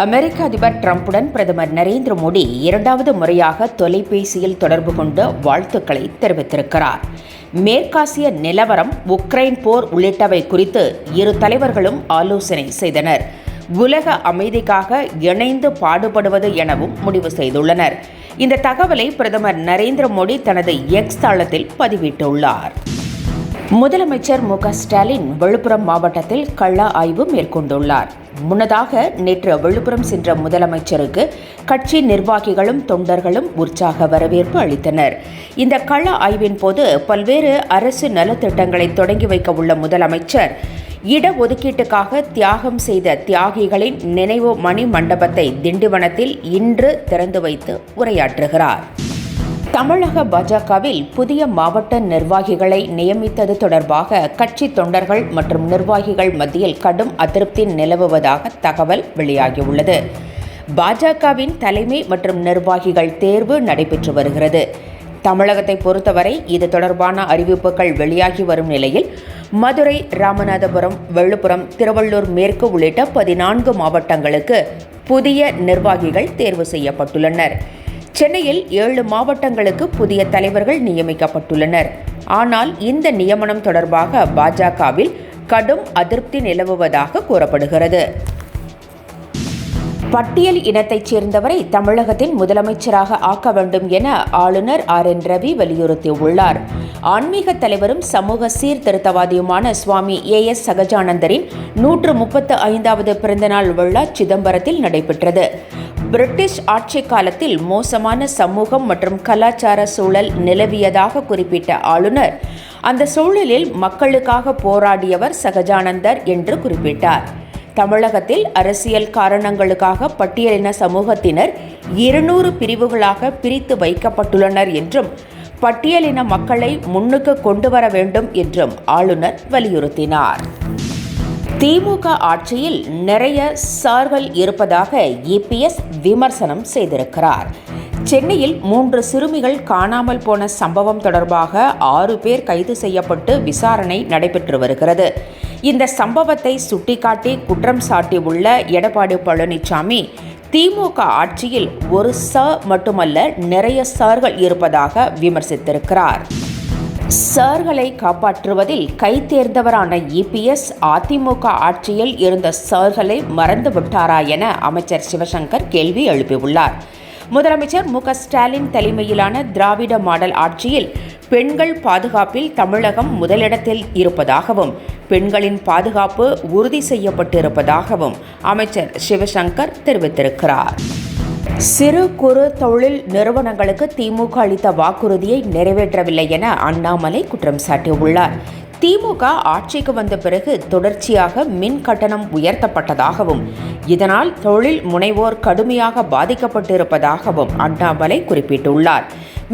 அமெரிக்க அதிபர் டிரம்புடன் பிரதமர் நரேந்திர மோடி இரண்டாவது முறையாக தொலைபேசியில் தொடர்பு கொண்டு வாழ்த்துக்களை தெரிவித்திருக்கிறார். மேற்காசிய நிலவரம், உக்ரைன் போர் உள்ளிட்டவை குறித்து இரு தலைவர்களும் ஆலோசனை செய்தனர். உலக அமைதிக்காக இணைந்து பாடுபடுவது எனவும் முடிவு செய்துள்ளனர். இந்த தகவலை பிரதமர் நரேந்திர மோடி தனது எக்ஸ் தளத்தில் பதிவிட்டுள்ளார். முதலமைச்சர் மு.க.ஸ்டாலின் விழுப்புரம் மாவட்டத்தில் கள ஆய்வு மேற்கொண்டுள்ளார். முன்னதாக நேற்று விழுப்புரம் சென்ற முதலமைச்சருக்கு கட்சி நிர்வாகிகளும் தொண்டர்களும் உற்சாக வரவேற்பு அளித்தனர். இந்த கள ஆய்வின் போது பல்வேறு அரசு நலத்திட்டங்களை தொடங்கி வைக்க உள்ள முதலமைச்சர் இடஒதுக்கீட்டுக்காக தியாகம் செய்த தியாகிகளின் நினைவு மணி மண்டபத்தை திண்டிவனத்தில் இன்று திறந்து வைத்து உரையாற்றுகிறார். தமிழக பாஜகவில் புதிய மாவட்ட நிர்வாகிகளை நியமித்தது தொடர்பாக கட்சி தொண்டர்கள் மற்றும் நிர்வாகிகள் மத்தியில் கடும் அதிருப்தி நிலவுவதாக தகவல் வெளியாகியுள்ளது. பாஜகவின் தலைமை மற்றும் நிர்வாகிகள் தேர்வு நடைபெற்று வருகிறது. தமிழகத்தை பொறுத்தவரை இது தொடர்பான அறிவிப்புகள் வெளியாகி வரும் நிலையில் மதுரை, ராமநாதபுரம், விழுப்புரம், திருவள்ளூர் மேற்கு உள்ளிட்ட 14 மாவட்டங்களுக்கு புதிய நிர்வாகிகள் தேர்வு செய்யப்பட்டுள்ளனர். சென்னையில் 7 மாவட்டங்களுக்கு புதிய தலைவர்கள் நியமிக்கப்பட்டுள்ளனர். ஆனால் இந்த நியமனம் தொடர்பாக பாஜகவில் கடும் அதிருப்தி நிலவுவதாக கூறப்படுகிறது. பட்டியல் இனத்தைச் சேர்ந்தவரை தமிழகத்தின் முதலமைச்சராக ஆக்க வேண்டும் என ஆளுநர் RN ரவி வலியுறுத்தியுள்ளார். ஆன்மீக தலைவரும் சமூக சீர்திருத்தவாதியுமான சுவாமி AS சகஜானந்தரின் 135வது பிறந்தநாள் விழா சிதம்பரத்தில் நடைபெற்றது. பிரிட்டிஷ் ஆட்சி காலத்தில் மோசமான சமூகம் மற்றும் கலாச்சார சூழல் நிலவியதாக குறிப்பிட்ட ஆளுநர், அந்த சூழலில் மக்களுக்காக போராடியவர் சகஜானந்தர் என்று குறிப்பிட்டார். தமிழகத்தில் அரசியல் காரணங்களுக்காக பட்டியலின சமூகத்தினர் 200 பிரிவுகளாக பிரித்து வைக்கப்பட்டுள்ளனர் என்றும் பட்டியலின மக்களை முன்னுக்கு கொண்டு வர வேண்டும் என்றும் ஆளுநர் வலியுறுத்தினார். திமுக ஆட்சியில் நிறைய சார்கள் இருப்பதாக EPS விமர்சனம் செய்திருக்கிறார். சென்னையில் 3 சிறுமிகள் காணாமல் போன சம்பவம் தொடர்பாக 6 பேர் கைது செய்யப்பட்டு விசாரணை நடைபெற்று வருகிறது. இந்த சம்பவத்தை சுட்டிக்காட்டி குற்றம் சாட்டியுள்ள எடப்பாடி பழனிசாமி, திமுக ஆட்சியில் ஒரு மட்டுமல்ல நிறைய சார்கள் இருப்பதாக விமர்சித்திருக்கிறார். சார்களை காப்பாற்றுவதில் கை தேர்ந்தவரான EPS அதிமுக ஆட்சியில் இருந்த சார்களை மறந்துவிட்டாரா என அமைச்சர் சிவசங்கர் கேள்வி எழுப்பியுள்ளார். முதலமைச்சர் மு.க.ஸ்டாலின் தலைமையிலான திராவிட மாடல் ஆட்சியில் பெண்கள் பாதுகாப்பில் தமிழகம் முதலிடத்தில் இருப்பதாகவும் பெண்களின் பாதுகாப்பு உறுதி செய்யப்பட்டிருப்பதாகவும் அமைச்சர் சிவசங்கர் தெரிவித்திருக்கிறார். சிறு குறு தொழில் நிறுவனங்களுக்கு திமுக அளித்த வாக்குறுதியை நிறைவேற்றவில்லை என அண்ணாமலை குற்றம் சாட்டியுள்ளார். திமுக ஆட்சிக்கு வந்த பிறகு தொடர்ச்சியாக மின் கட்டணம் உயர்த்தப்பட்டதாகவும் இதனால் தொழில் முனைவோர் கடுமையாக பாதிக்கப்பட்டிருப்பதாகவும் அண்ணாமலை குறிப்பிட்டுள்ளார்.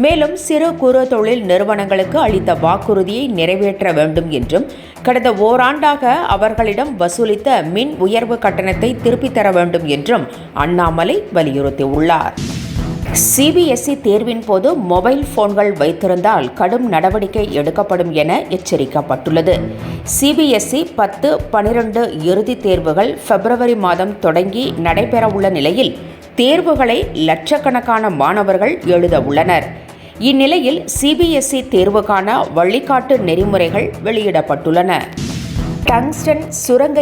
மேலும் சிறு குறு தொழில் நிறுவனங்களுக்கு அளித்த வாக்குறுதியை நிறைவேற்ற வேண்டும் என்றும் கடந்த ஓராண்டாக அவர்களிடம் வசூலித்த மின் உயர்வு கட்டணத்தை திருப்பித் தர வேண்டும் என்றும் அண்ணாமலை வலியுறுத்தியுள்ளார். CBSE தேர்வின் போது மொபைல் போன்கள் வைத்திருந்தால் கடும் நடவடிக்கை எடுக்கப்படும் என எச்சரிக்கப்பட்டுள்ளது. CBSE 10, 12 இறுதித் தேர்வுகள் பிப்ரவரி மாதம் தொடங்கி நடைபெறவுள்ள நிலையில் தேர்வுகளை லட்சக்கணக்கான மாணவர்கள் எழுத உள்ளனர். இந்நிலையில் CBSE தேர்வுக்கான வழிகாட்டு நெறிமுறைகள் வெளியிடப்பட்டுள்ளன. டங்ஸ்டன் சுரங்க